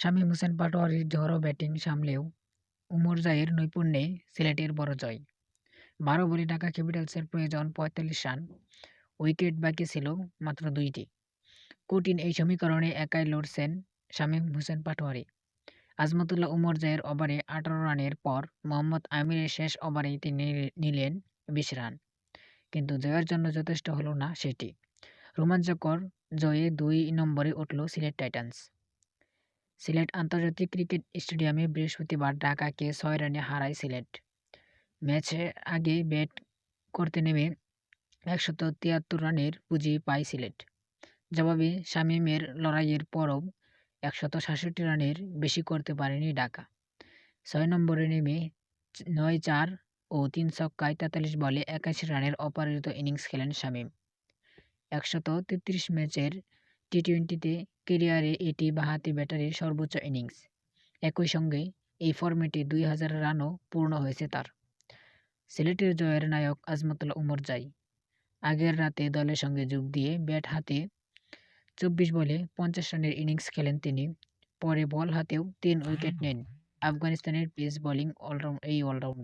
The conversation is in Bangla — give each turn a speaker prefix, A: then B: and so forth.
A: শামীম হোসেন পাটোয়ারির ঝড়ো ব্যাটিং সামলেও উমর জাহির নৈপুণ্যে সিলেটের বড় জয়। ১২ বলে ঢাকা ক্যাপিটালসের প্রয়োজন ৪৫ রান, উইকেট বাকি ছিল মাত্র ২টি। কঠিন এই সমীকরণে একাই লড়ছেন শামীম হোসেন পাটোয়ারি। আজমতুল্লাহ উমর জাহির ওভারে ১৮ রানের পর মোহাম্মদ আমিরের শেষ ওভারেই তিনি নিলেন ২০ রান, কিন্তু জয়ের জন্য যথেষ্ট হলো না সেটি। রোমাঞ্চকর জয়ে ২ নম্বরে উঠল সিলেট টাইটান্স। সিলেট আন্তর্জাতিক ক্রিকেট স্টেডিয়ামে বৃহস্পতিবার ঢাকাকে ৬ রানে হারায় সিলেট। ম্যাচের আগে ব্যাট করতে নেমে ১৭৩ রানের পুঁজি পায় সিলেট। জবাবে শামীমের লড়াইয়ের পরও ১৬৭ রানের বেশি করতে পারেনি ঢাকা। ৬ নম্বরে নেমে ৯-৪ ও ৩ ছক্কায় ৪৩ বলে ৮১ রানের অপরাজিত ইনিংস খেলেন শামীম। ১৩৩ ম্যাচের টি-২০তে ক্যারিয়ারে এটি বাঁহাতি ব্যাটারির সর্বোচ্চ ইনিংস। একই সঙ্গে এই ফরম্যাটে ২০০০ রানও পূর্ণ হয়েছে তার। সিলেটের জয়ের নায়ক আজমতুল্লাহ উমর জাহির আগের রাতে দলের সঙ্গে যোগ দিয়ে ব্যাট হাতে ২৪ বলে ৫০ রানের ইনিংস খেলেন তিনি। পরে বল হাতেও ৩ উইকেট নেন আফগানিস্তানের পেস বোলিং অলরাউন্ডার।